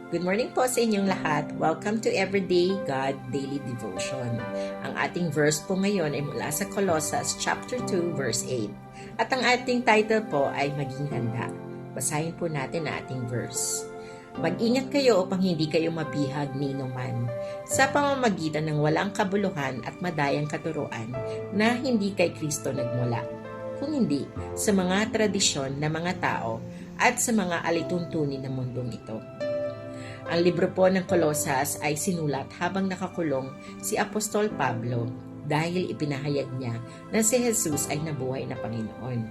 Good morning po sa inyong lahat. Welcome to Everyday God Daily Devotion. Ang ating verse po ngayon ay mula sa Colossus chapter 2 verse 8. At ang ating title po ay Maging Handa. Basahin po natin ang ating verse. Mag-ingat kayo upang hindi kayo mabihag ni inuman sa pamamagitan ng walang kabuluhan at madayang katuruan na hindi kay Kristo nagmula, kung hindi sa mga tradisyon ng mga tao at sa mga alituntunin ng mundong ito. Ang libro po ng Colossus ay sinulat habang nakakulong si Apostol Pablo dahil ipinahayag niya na si Jesus ay nabuhay na Panginoon.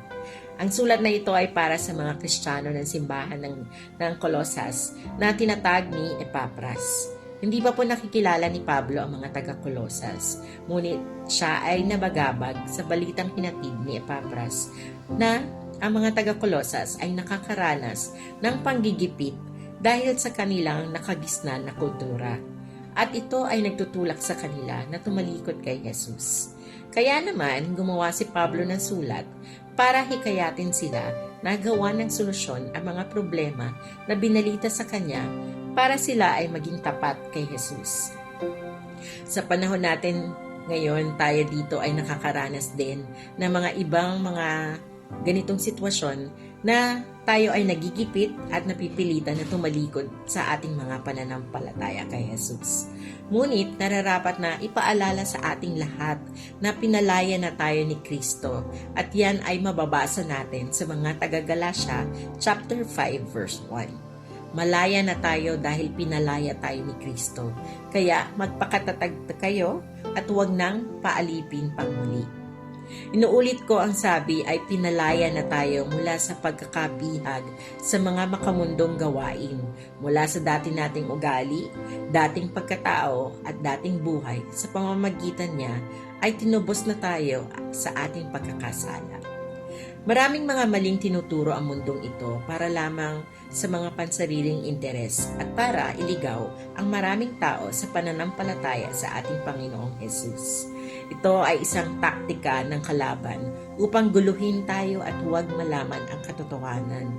Ang sulat na ito ay para sa mga Kristiyano ng simbahan ng Colossus na tinatag ni Epapras. Hindi pa po nakikilala ni Pablo ang mga taga-Colossus, ngunit siya ay nabagabag sa balitang hinatid ni Epapras na ang mga taga-Colossus ay nakakaranas ng panggigipit dahil sa kanilang nakagisnan na kultura. At ito ay nagtutulak sa kanila na tumalikod kay Jesus. Kaya naman, gumawa si Pablo ng sulat para hikayatin sila na gawa ng solusyon ang mga problema na binalita sa kanya para sila ay maging tapat kay Jesus. Sa panahon natin ngayon, tayo dito ay nakakaranas din ng mga ibang mga ganitong sitwasyon na tayo ay nagigipit at napipilitan na tumalikod sa ating mga pananampalataya kay Jesus. Ngunit nararapat na ipaalala sa ating lahat na pinalaya na tayo ni Kristo at yan ay mababasa natin sa mga taga-Galatia chapter 5 verse 1. Malaya na tayo dahil pinalaya tayo ni Kristo. Kaya magpakatatag kayo at huwag nang paalipin pang muli. Inuulit ko ang sabi ay pinalaya na tayo mula sa pagkakabihag sa mga makamundong gawain, mula sa dati nating ugali, dating pagkatao at dating buhay. Sa pamamagitan niya ay tinubos na tayo sa ating pagkakasala. Maraming mga maling tinuturo ang mundong ito para lamang sa mga pansariling interes at para iligaw ang maraming tao sa pananampalataya sa ating Panginoong Jesus. Ito ay isang taktika ng kalaban upang guluhin tayo at huwag malaman ang katotohanan.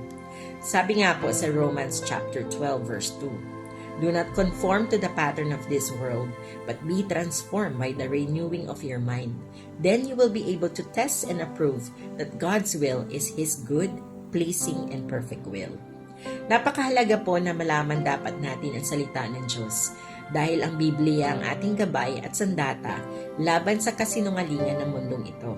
Sabi nga po sa Romans chapter 12 verse 2, "Do not conform to the pattern of this world, but be transformed by the renewing of your mind. Then you will be able to test and approve that God's will is His good, pleasing, and perfect will." Napakahalaga po na malaman dapat natin ang salita ng Diyos dahil ang Biblia ang ating gabay at sandata laban sa kasinungalingan ng mundong ito.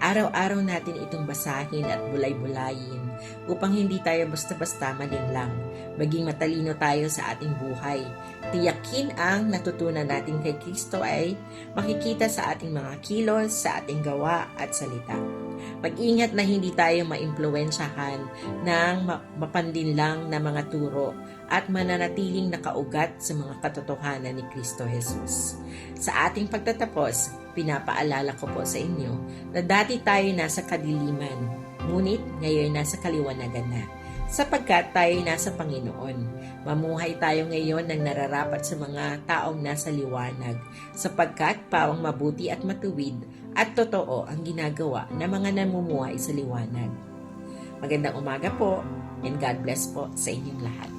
Araw-araw natin itong basahin at bulay-bulayin upang hindi tayo basta-basta malinlang, maging matalino tayo sa ating buhay. Tiyakin ang natutunan natin kay Kristo ay makikita sa ating mga kilos, sa ating gawa at salita. Mag-ingat na hindi tayo maimpluwensyahan ng mapandinlang na mga turo at mananatiling nakaugat sa mga katotohanan ni Kristo Jesus. Sa ating pagtatapos, pinapaalala ko po sa inyo na dati tayo nasa kadiliman, ngunit ngayon nasa kaliwanagan na, sapagkat tayo nasa Panginoon. Mamuhay tayo ngayon ng nararapat sa mga taong nasa liwanag, sapagkat pawang mabuti at matuwid at totoo ang ginagawa ng mga namumuhay sa liwanag. Magandang umaga po, and God bless po sa inyong lahat.